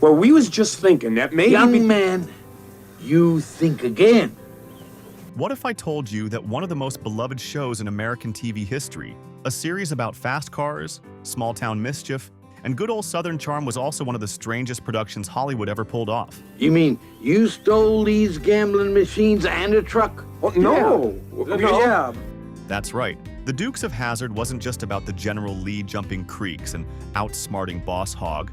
Well, we was just thinking that maybe... Young man, you think again. What if I told you that one of the most beloved shows in American TV history, a series about fast cars, small-town mischief, and good old Southern charm was also one of the strangest productions Hollywood ever pulled off? You mean you stole these gambling machines and a truck? Oh, no. Yeah. That's right. The Dukes of Hazzard wasn't just about the General Lee jumping creeks and outsmarting Boss Hogg.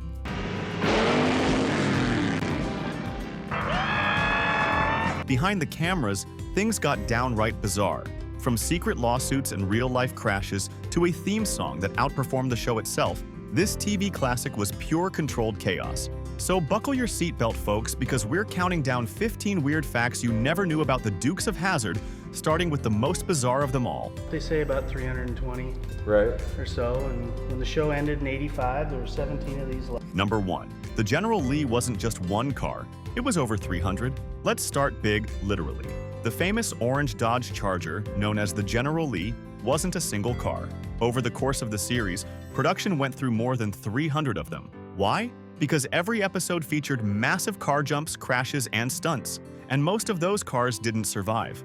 Behind the cameras, things got downright bizarre. From secret lawsuits and real-life crashes to a theme song that outperformed the show itself, this TV classic was pure controlled chaos. So buckle your seatbelt, folks, because we're counting down 15 weird facts you never knew about the Dukes of Hazzard, starting with the most bizarre of them all. They say about 320 Right. or so, and when the show ended in '85, there were 17 of these left. Number 1. The General Lee wasn't just one car, it was over 300. Let's start big, literally. The famous orange Dodge Charger, known as the General Lee, wasn't a single car. Over the course of the series, production went through more than 300 of them. Why? Because every episode featured massive car jumps, crashes, and stunts, and most of those cars didn't survive.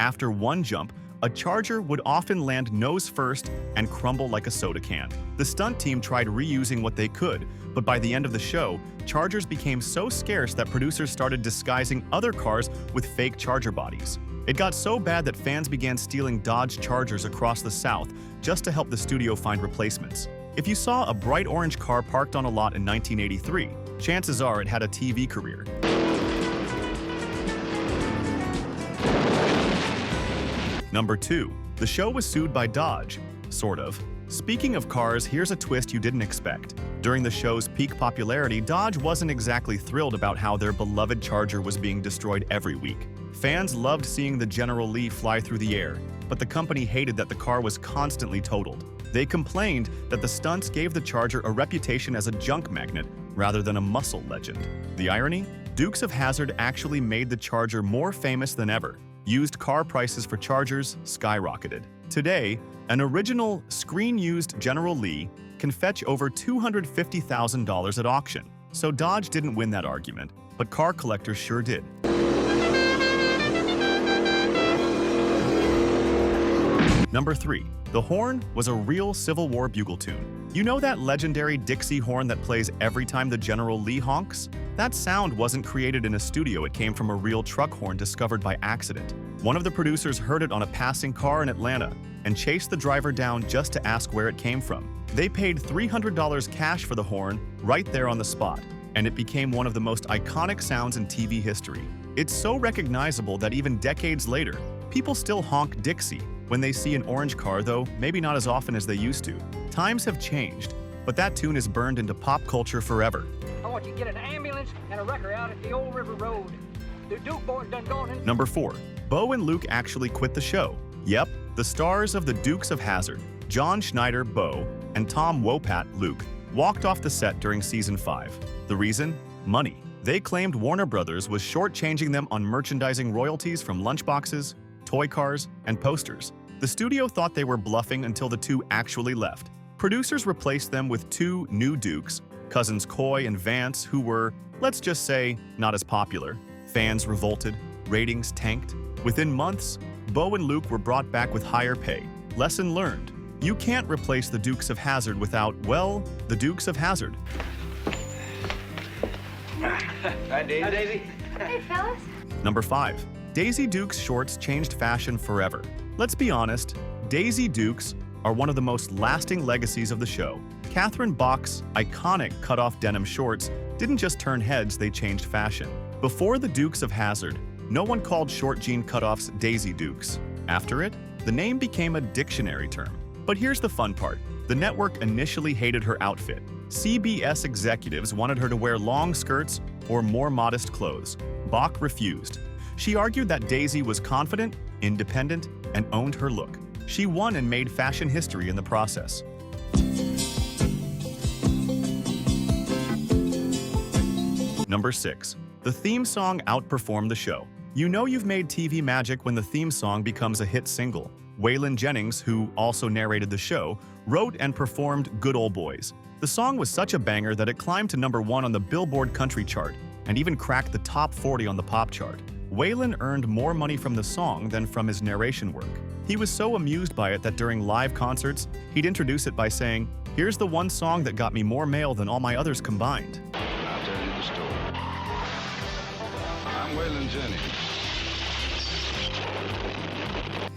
After one jump, a Charger would often land nose first and crumble like a soda can. The stunt team tried reusing what they could, but by the end of the show, Chargers became so scarce that producers started disguising other cars with fake Charger bodies. It got so bad that fans began stealing Dodge Chargers across the South just to help the studio find replacements. If you saw a bright orange car parked on a lot in 1983, chances are it had a TV career. Number 2. The show was sued by Dodge. Sort of. Speaking of cars, here's a twist you didn't expect. During the show's peak popularity, Dodge wasn't exactly thrilled about how their beloved Charger was being destroyed every week. Fans loved seeing the General Lee fly through the air, but the company hated that the car was constantly totaled. They complained that the stunts gave the Charger a reputation as a junk magnet rather than a muscle legend. The irony? Dukes of Hazzard actually made the Charger more famous than ever. Used car prices for Chargers skyrocketed. Today, an original screen-used General Lee can fetch over $250,000 at auction. So Dodge didn't win that argument, but car collectors sure did. Number 3. The horn was a real Civil War bugle tune. You know that legendary Dixie horn that plays every time the General Lee honks? That sound wasn't created in a studio, it came from a real truck horn discovered by accident. One of the producers heard it on a passing car in Atlanta and chased the driver down just to ask where it came from. They paid $300 cash for the horn right there on the spot, and it became one of the most iconic sounds in TV history. It's so recognizable that even decades later, people still honk Dixie when they see an orange car, though maybe not as often as they used to. Times have changed, but that tune is burned into pop culture forever. I want you to get an ambulance and a wrecker out at the old river road. The Duke boys done gone in. Number 4. Bo and Luke actually quit the show. Yep, the stars of the Dukes of Hazzard, John Schneider, Bo, and Tom Wopat, Luke, walked off the set during season 5. The reason? Money. They claimed Warner Brothers was shortchanging them on merchandising royalties from lunchboxes, toy cars, and posters. The studio thought they were bluffing until the two actually left. Producers replaced them with 2 new Dukes, cousins Coy and Vance, who were, let's just say, not as popular. Fans revolted, ratings tanked. Within months, Bo and Luke were brought back with higher pay. Lesson learned. You can't replace the Dukes of Hazzard without, well, the Dukes of Hazzard. Hi, Daisy. Hi, Daisy. Hey, fellas. Number 5. Daisy Dukes shorts changed fashion forever. Let's be honest, Daisy Dukes are one of the most lasting legacies of the show. Catherine Bach's iconic cut-off denim shorts didn't just turn heads, they changed fashion. Before the Dukes of Hazzard, no one called short jean cutoffs Daisy Dukes. After it, the name became a dictionary term. But here's the fun part. The network initially hated her outfit. CBS executives wanted her to wear long skirts or more modest clothes. Bach refused. She argued that Daisy was confident, independent, and owned her look. She won and made fashion history in the process. Number 6. The theme song outperformed the show. You know you've made TV magic when the theme song becomes a hit single. Waylon Jennings, who also narrated the show, wrote and performed Good Ol' Boys. The song was such a banger that it climbed to #1 on the Billboard country chart and even cracked the top 40 on the pop chart. Waylon earned more money from the song than from his narration work. He was so amused by it that during live concerts, he'd introduce it by saying, "Here's the one song that got me more mail than all my others combined." I'll tell you the story. I'm Waylon Jennings.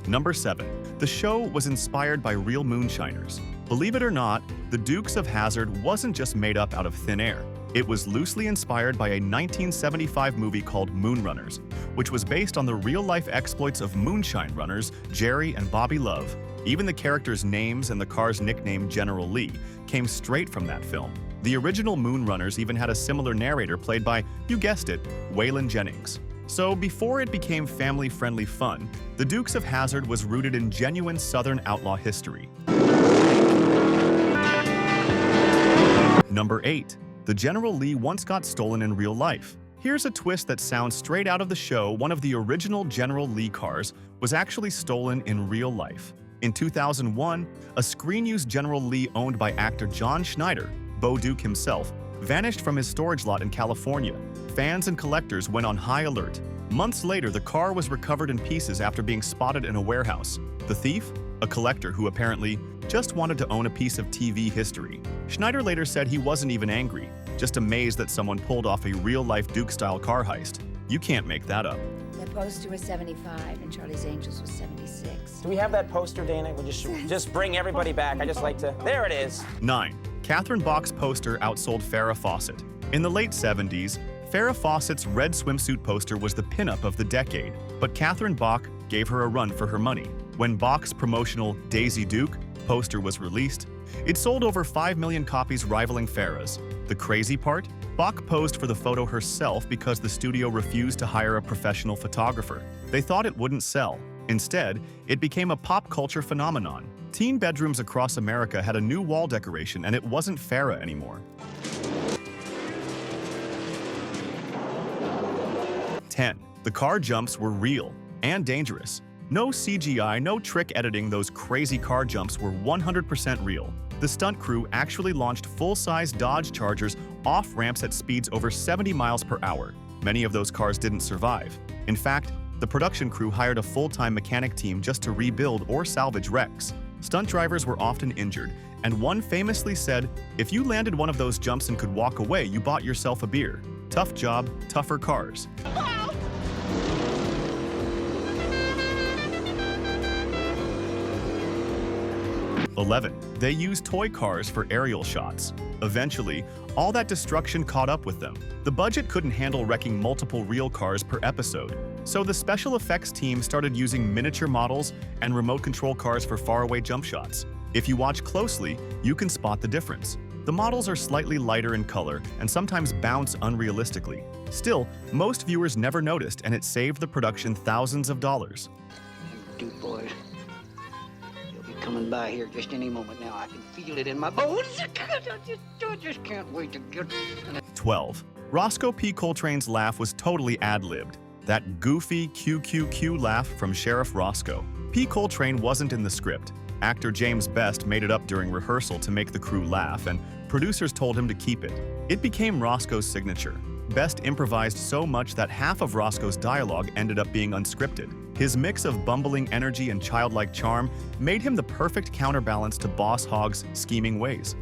Number 7. The show was inspired by real moonshiners. Believe it or not, the Dukes of Hazzard wasn't just made up out of thin air. It was loosely inspired by a 1975 movie called Moonrunners, which was based on the real-life exploits of moonshine runners Jerry and Bobby Love. Even the characters' names and the car's nickname General Lee came straight from that film. The original Moonrunners even had a similar narrator played by, you guessed it, Waylon Jennings. So before it became family-friendly fun, the Dukes of Hazzard was rooted in genuine Southern outlaw history. Number 8. The General Lee once got stolen in real life. Here's a twist that sounds straight out of the show. One of the original General Lee cars was actually stolen in real life. In 2001, a screen-used General Lee owned by actor John Schneider, Bo Duke himself, vanished from his storage lot in California. Fans and collectors went on high alert. Months later, the car was recovered in pieces after being spotted in a warehouse. The thief? A collector who apparently just wanted to own a piece of TV history. Schneider later said he wasn't even angry, just amazed that someone pulled off a real-life Duke-style car heist. You can't make that up. The poster was 75 and Charlie's Angels was 76. Do we have that poster, Dana? We just bring everybody back. I just like to... There it is. 9. Catherine Bach's poster outsold Farrah Fawcett. In the late 70s, Farrah Fawcett's red swimsuit poster was the pinup of the decade, but Catherine Bach gave her a run for her money. When Bach's promotional Daisy Duke poster was released, it sold over 5 million copies, rivaling Farrah's. The crazy part? Bach posed for the photo herself because the studio refused to hire a professional photographer. They thought it wouldn't sell. Instead, it became a pop culture phenomenon. Teen bedrooms across America had a new wall decoration, and it wasn't Farrah anymore. 10. The car jumps were real and dangerous. No CGI, no trick editing, those crazy car jumps were 100% real. The stunt crew actually launched full-size Dodge Chargers off ramps at speeds over 70 miles per hour. Many of those cars didn't survive. In fact, the production crew hired a full-time mechanic team just to rebuild or salvage wrecks. Stunt drivers were often injured, and one famously said, "If you landed one of those jumps and could walk away, you bought yourself a beer." Tough job, tougher cars. 11. They used toy cars for aerial shots. Eventually, all that destruction caught up with them. The budget couldn't handle wrecking multiple real cars per episode, so the special effects team started using miniature models and remote control cars for faraway jump shots. If you watch closely, you can spot the difference. The models are slightly lighter in color and sometimes bounce unrealistically. Still, most viewers never noticed, and it saved the production thousands of dollars. Dude, boys, you'll be coming by here just any moment now. I can feel it in my bones. I just can't wait to get... 12. Roscoe P. Coltrane's laugh was totally ad-libbed. That goofy QQQ laugh from Sheriff Roscoe. P. Coltrane wasn't in the script. Actor James Best made it up during rehearsal to make the crew laugh, and producers told him to keep it. It became Roscoe's signature. Best improvised so much that half of Roscoe's dialogue ended up being unscripted. His mix of bumbling energy and childlike charm made him the perfect counterbalance to Boss Hogg's scheming ways.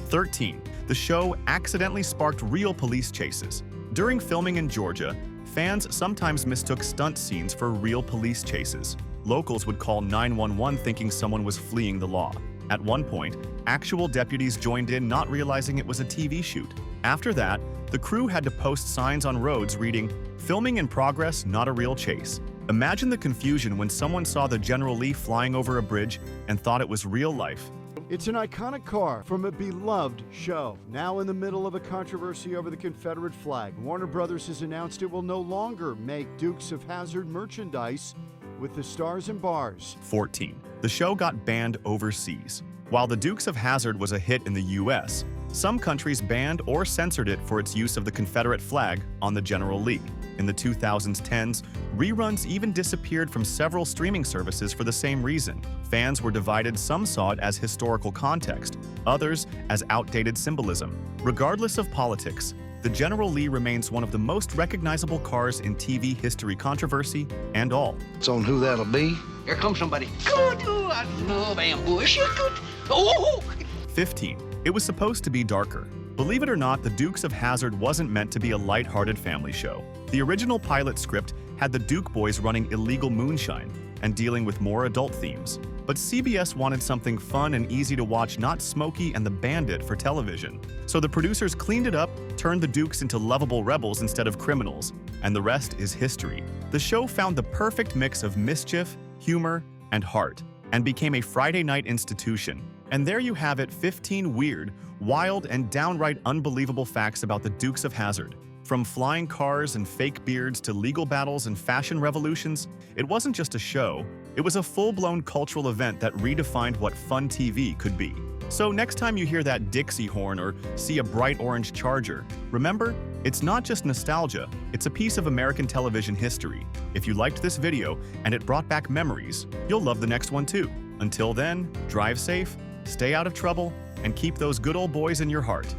13. The show accidentally sparked real police chases. During filming in Georgia, fans sometimes mistook stunt scenes for real police chases. Locals would call 911 thinking someone was fleeing the law. At one point, actual deputies joined in, not realizing it was a TV shoot. After that, the crew had to post signs on roads reading, "Filming in progress, not a real chase." Imagine the confusion when someone saw the General Lee flying over a bridge and thought it was real life. It's an iconic car from a beloved show, now in the middle of a controversy over the Confederate flag. Warner Brothers has announced it will no longer make Dukes of Hazzard merchandise with the stars and bars. 14. The show got banned overseas. While the Dukes of Hazzard was a hit in the US, some countries banned or censored it for its use of the Confederate flag on the General Lee. In the 2010s, reruns even disappeared from several streaming services for the same reason. Fans were divided, some saw it as historical context, others as outdated symbolism. Regardless of politics, the General Lee remains one of the most recognizable cars in TV history, controversy and all. It's on who that'll be. Here comes somebody. Good. Oh, I love ambush. Good. Oh! 15. It was supposed to be darker. Believe it or not, The Dukes of Hazzard wasn't meant to be a light-hearted family show. The original pilot script had the Duke boys running illegal moonshine and dealing with more adult themes. But CBS wanted something fun and easy to watch, not Smokey and the Bandit for television. So the producers cleaned it up, turned the Dukes into lovable rebels instead of criminals, and the rest is history. The show found the perfect mix of mischief, humor, and heart, and became a Friday night institution. And there you have it, 15 weird, wild, and downright unbelievable facts about the Dukes of Hazzard. From flying cars and fake beards to legal battles and fashion revolutions, it wasn't just a show, it was a full-blown cultural event that redefined what fun TV could be. So next time you hear that Dixie horn or see a bright orange Charger, remember, it's not just nostalgia, it's a piece of American television history. If you liked this video and it brought back memories, you'll love the next one too. Until then, drive safe, stay out of trouble, and keep those good old boys in your heart.